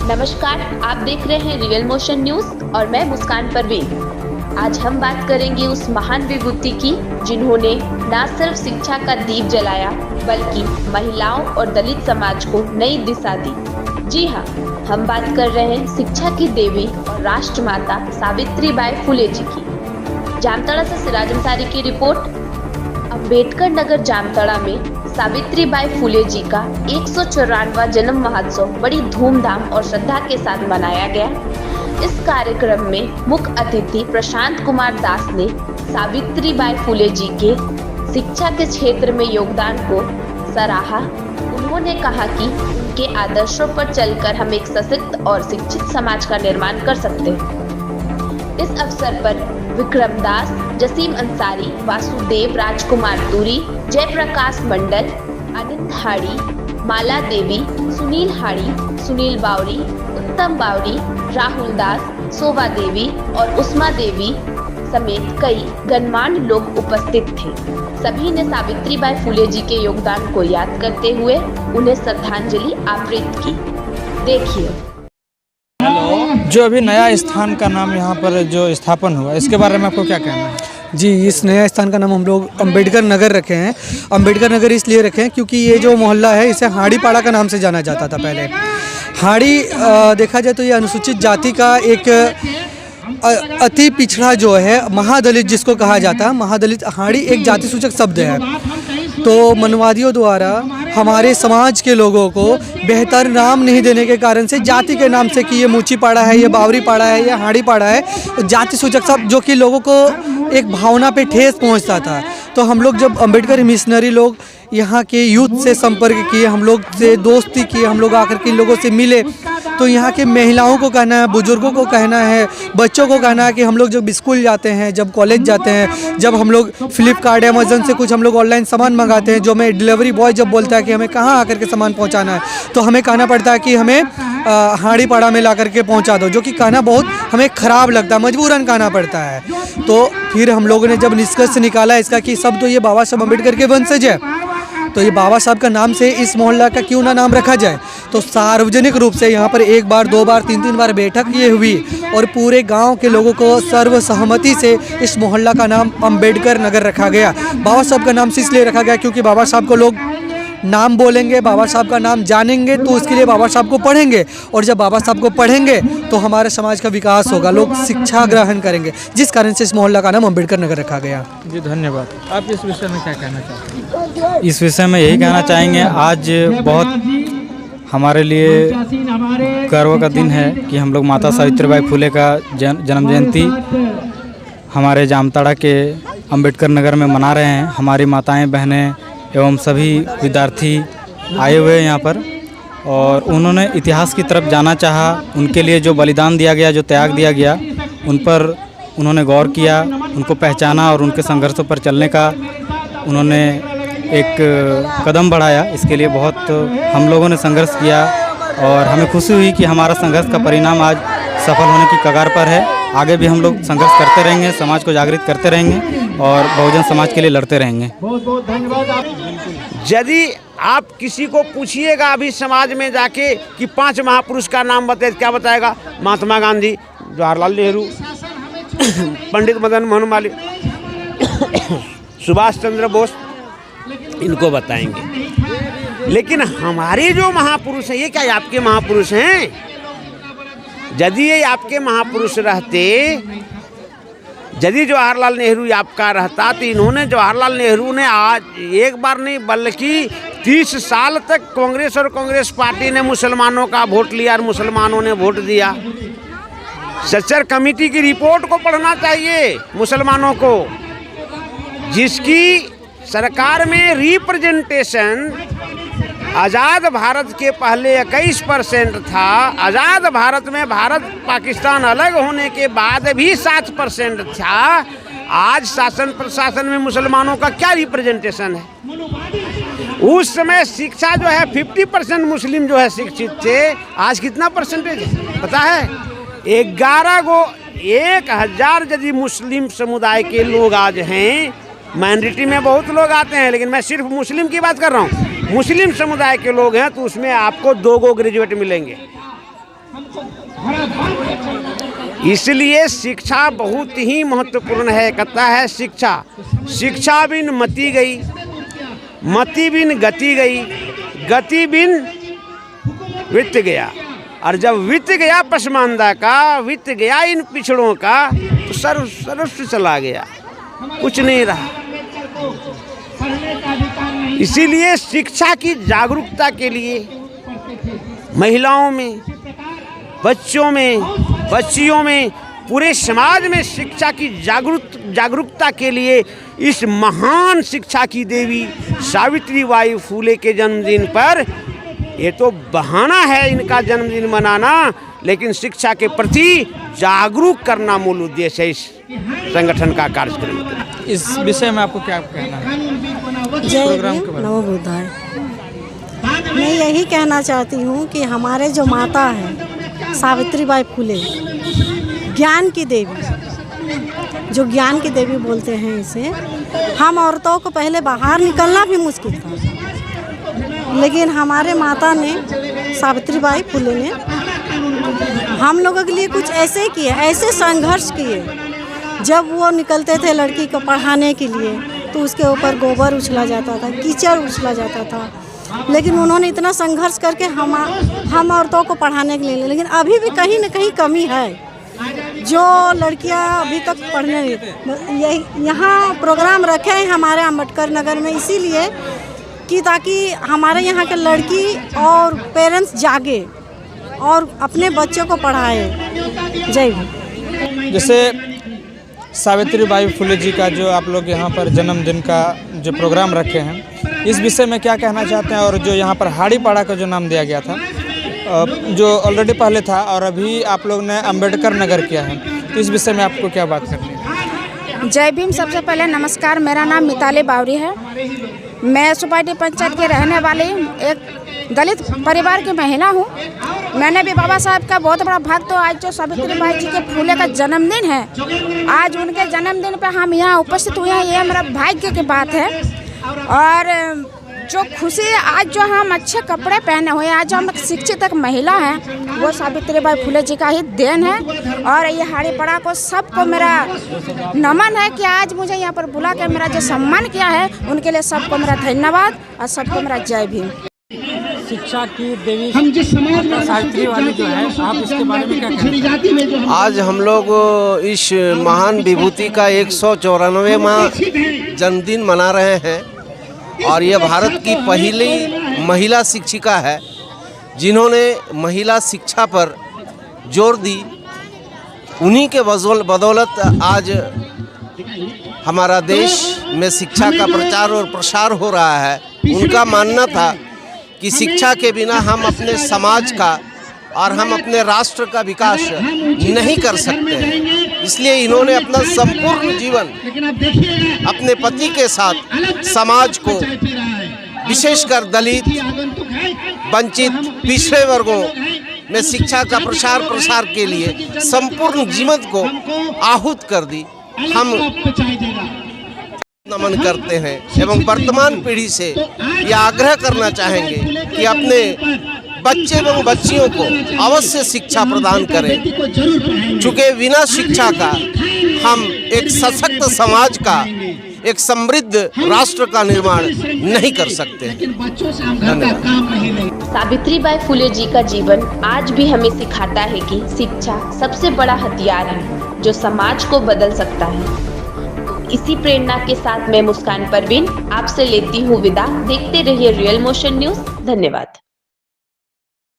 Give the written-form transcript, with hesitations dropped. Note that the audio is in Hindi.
नमस्कार, आप देख रहे हैं रियल मोशन न्यूज और मैं मुस्कान परवीन। आज हम बात करेंगे उस महान विभूति की जिन्होंने न सिर्फ शिक्षा का दीप जलाया बल्कि महिलाओं और दलित समाज को नई दिशा दी। जी हाँ, हम बात कर रहे हैं शिक्षा की देवी और राष्ट्रमाता सावित्रीबाई फुले जी की। जामताड़ा से सिराज अंसारी की रिपोर्ट। अम्बेडकर नगर जामताड़ा में सावित्रीबाई फुले जी का 194वां जन्म महोत्सव बड़ी धूमधाम और श्रद्धा के साथ मनाया गया। इस कार्यक्रम में मुख्य अतिथि प्रशांत कुमार दास ने सावित्रीबाई फुले जी के शिक्षा के क्षेत्र में योगदान को सराहा। उन्होंने कहा कि उनके आदर्शों पर चलकर हम एक सशक्त और शिक्षित समाज का निर्माण कर सकते हैं। इस अवसर पर विक्रम दास, जसीम अंसारी, वासुदेव राजकुमार तुरी, जयप्रकाश मंडल, अनित हाड़ी, माला देवी, सुनील हाड़ी, सुनील बावरी, उत्तम बावरी, राहुल दास, शोभा देवी और उस्मा देवी समेत कई गणमान्य लोग उपस्थित थे। सभी ने सावित्रीबाई फुले जी के योगदान को याद करते हुए उन्हें श्रद्धांजलि अर्पित की। देखिए। जो अभी नया स्थान का नाम यहाँ पर जो स्थापन हुआ, इसके बारे में आपको क्या कहना है? जी, इस नया स्थान का नाम हम लोग अम्बेडकर नगर रखे हैं। अम्बेडकर नगर इसलिए रखे हैं क्योंकि ये जो मोहल्ला है इसे हाड़ी पाड़ा का नाम से जाना जाता था पहले। हाड़ी देखा जाए तो ये अनुसूचित जाति का एक अति पिछड़ा जो है महादलित जिसको कहा जाता है, महादलित हाड़ी एक जाति सूचक शब्द है। तो मनवादियों द्वारा हमारे समाज के लोगों को बेहतर नाम नहीं देने के कारण से जाति के नाम से कि ये मूची पाड़ा है, ये बावरी पाड़ा है, ये हाड़ी पाड़ा है, जाति सूचक शब्द जो कि लोगों को एक भावना पे ठेस पहुंचता था। तो हम लोग जब अम्बेडकर मिशनरी लोग यहाँ के यूथ से संपर्क किए, हम लोग से दोस्ती किए, हम लोग आकर के इन लोगों से मिले, तो यहाँ के महिलाओं को कहना है, बुजुर्गों को कहना है, बच्चों को कहना है कि हम लोग जब स्कूल जाते हैं, जब कॉलेज जाते हैं, जब हम लोग फ्लिपकार्ट अमेजन से कुछ हम लोग ऑनलाइन सामान मंगाते हैं, जो हमें डिलीवरी बॉय जब बोलता है कि हमें कहाँ आकर के सामान पहुँचाना है, तो हमें कहना पड़ता है कि हमें हाड़ी पाड़ा में ला करके पहुँचा दो, जो कि कहना बहुत हमें ख़राब लगता है, मजबूरन कहना पड़ता है। तो फिर हम लोगों ने जब निष्कर्ष निकाला इसका कि सब तो ये बाबा साहब अम्बेडकर के वंशज है, तो ये बाबा साहब का नाम से इस मोहल्ला का क्यों ना नाम रखा जाए। तो सार्वजनिक रूप से यहाँ पर एक बार, दो बार, तीन बार बैठक ये हुई और पूरे गांव के लोगों को सर्वसहमति से इस मोहल्ला का नाम अम्बेडकर नगर रखा गया। बाबा साहब का नाम से इसलिए रखा गया क्योंकि बाबा साहब को लोग नाम बोलेंगे, बाबा साहब का नाम जानेंगे तो उसके लिए बाबा साहब को पढ़ेंगे, और जब बाबा साहब को पढ़ेंगे तो हमारे समाज का विकास होगा, लोग शिक्षा ग्रहण करेंगे, जिस कारण से इस मोहल्ला का नाम अम्बेडकर नगर रखा गया। जी धन्यवाद। आप इस विषय में क्या कहना चाहते हैं? इस विषय में यही कहना चाहेंगे, आज बहुत हमारे लिए गर्व का दिन है कि हम लोग माता सावित्रीबाई फुले का जन्म जयंती हमारे जामताड़ा के अम्बेडकर नगर में मना रहे हैं। हमारी माताएं, बहनें एवं सभी विद्यार्थी आए हुए हैं यहाँ पर, और उन्होंने इतिहास की तरफ जाना चाहा। उनके लिए जो बलिदान दिया गया, जो त्याग दिया गया, उन पर उन्होंने गौर किया, उनको पहचाना और उनके संघर्षों पर चलने का उन्होंने एक कदम बढ़ाया। इसके लिए बहुत हम लोगों ने संघर्ष किया और हमें खुशी हुई कि हमारा संघर्ष का परिणाम आज सफल होने की कगार पर है। आगे भी हम लोग संघर्ष करते रहेंगे, समाज को जागृत करते रहेंगे और बहुजन समाज के लिए लड़ते रहेंगे। बहुत बहुत धन्यवाद। यदि आप किसी को पूछिएगा अभी समाज में जाके कि 5 महापुरुष का नाम बताए, क्या बताएगा? महात्मा गांधी, जवाहरलाल नेहरू, पंडित मदन मोहन मालवीय, सुभाष चंद्र बोस, इनको बताएंगे। लेकिन हमारे जो महापुरुष हैं, ये क्या आपके महापुरुष हैं? यदि ये आपके महापुरुष रहते, यदि जवाहरलाल नेहरू आपका रहता, तो इन्होंने, जवाहरलाल नेहरू ने आज एक बार नहीं बल्कि 30 साल तक कांग्रेस और कांग्रेस पार्टी ने मुसलमानों का वोट लिया और मुसलमानों ने वोट दिया। सच्चर कमेटी की रिपोर्ट को पढ़ना चाहिए मुसलमानों को, जिसकी सरकार में रिप्रेजेंटेशन आज़ाद भारत के पहले 21% था। आज़ाद भारत में भारत पाकिस्तान अलग होने के बाद भी 7% था। आज शासन प्रशासन में मुसलमानों का क्या रिप्रेजेंटेशन है? उस समय शिक्षा जो है 50% मुस्लिम जो है शिक्षित थे, आज कितना परसेंटेज है पता है? 1000 यदि मुस्लिम समुदाय के लोग आज हैं, माइनॉरिटी में बहुत लोग आते हैं, लेकिन मैं सिर्फ मुस्लिम की बात कर रहा हूँ। मुस्लिम समुदाय के लोग हैं तो उसमें आपको 2 ग्रेजुएट मिलेंगे, इसलिए शिक्षा बहुत ही महत्वपूर्ण है। कहता है शिक्षा बिन मति गई, मति बिन गति गई, गति बिन वित्त गया, और जब वित्त गया पसमानदा का, वित्त गया इन पिछड़ों का, तो सर्वस्व चला गया, कुछ नहीं रहा। इसीलिए शिक्षा की जागरूकता के लिए महिलाओं में, बच्चों में, बच्चियों में, पूरे समाज में शिक्षा की जागरूकता के लिए इस महान शिक्षा की देवी सावित्रीबाई फूले के जन्मदिन पर, ये तो बहाना है इनका जन्मदिन मनाना, लेकिन शिक्षा के प्रति जागरूक करना मूल उद्देश्य है इस संगठन का कार्यक्रम। इस विषय में आपको क्या कहना है? जय भीम, नमो बुद्धाय। मैं यही कहना चाहती हूँ कि हमारे जो माता है सावित्रीबाई फूले, ज्ञान की देवी, जो ज्ञान की देवी बोलते हैं इसे, हम औरतों को पहले बाहर निकलना भी मुश्किल था, लेकिन हमारे माता ने, सावित्रीबाई फूले ने हम लोगों के लिए कुछ ऐसे किए, ऐसे संघर्ष किए। जब वो निकलते थे लड़की को पढ़ाने के लिए तो उसके ऊपर गोबर उछला जाता था, कीचड़ उछला जाता था, लेकिन उन्होंने इतना संघर्ष करके हम औरतों को पढ़ाने के लिए, लेकिन अभी भी कहीं न कहीं कमी है, जो लड़कियां अभी तक पढ़ने नहीं। यहाँ प्रोग्राम रखे हैं हमारे अम्बेडकर नगर में इसीलिए कि ताकि हमारे यहाँ के लड़की और पेरेंट्स जागे और अपने बच्चों को पढ़ाए। जय हिंद। जैसे सावित्रीबाई फुले जी का जो आप लोग यहाँ पर जन्मदिन का जो प्रोग्राम रखे हैं, इस विषय में क्या कहना चाहते हैं? और जो यहाँ पर हाड़ी पाड़ा का जो नाम दिया गया था, जो ऑलरेडी पहले था और अभी आप लोग ने अम्बेडकर नगर किया है, तो इस विषय में आपको क्या बात करनी है? जय भीम। सबसे पहले नमस्कार, मेरा नाम मिताली बावरी है। मैं सुपाटी पंचायत के रहने वाली एक दलित परिवार की महिला हूँ। मैंने भी बाबा साहब का बहुत बड़ा भक्त, तो आज जो सावित्रीबाई जी के फूले का जन्मदिन है, आज उनके जन्मदिन पे हम यहाँ उपस्थित हुए हैं, ये मेरा भाग्य की बात है। और जो खुशी आज जो हम अच्छे कपड़े पहने हुए हैं, आज हम शिक्षित एक महिला हैं, वो सावित्रीबाई फूले जी का ही देन है। और ये हाड़ी पड़ा को सबको मेरा नमन है कि आज मुझे यहाँ पर बुला के मेरा जो सम्मान किया है, उनके लिए सबको मेरा धन्यवाद और सबको मेरा जय भीम। शिक्षा की देवी सावित्री वाली जो है, आप इसके बारे में क्या कहते हैं? आज हम लोग इस महान विभूति का 194वां जन्मदिन मना रहे हैं, और ये भारत की पहली महिला शिक्षिका है जिन्होंने महिला शिक्षा पर जोर दी। उन्हीं के बदौलत आज हमारा देश में शिक्षा का प्रचार और प्रसार हो रहा है। उनका मानना था कि शिक्षा के बिना हम अपने समाज का और हम अपने राष्ट्र का विकास नहीं कर सकते हैं। इसलिए इन्होंने अपना संपूर्ण जीवन अपने पति के साथ समाज को, विशेषकर दलित, वंचित, पिछड़े वर्गों में शिक्षा का प्रसार के लिए संपूर्ण जीवन को आहूत कर दी। हम नमन करते हैं एवं वर्तमान पीढ़ी से यह आग्रह करना चाहेंगे कि अपने बच्चे एवं बच्चियों को अवश्य शिक्षा प्रदान करें, चूँकि बिना शिक्षा का हम एक सशक्त समाज का, एक समृद्ध राष्ट्र का निर्माण नहीं कर सकते। सावित्रीबाई फुले जी का जीवन आज भी हमें सिखाता है कि शिक्षा सबसे बड़ा हथियार है जो समाज को बदल सकता है। इसी प्रेरणा के साथ मैं मुस्कान परवीन आपसे लेती हूँ विदा। देखते रहिए रियल मोशन न्यूज़। धन्यवाद।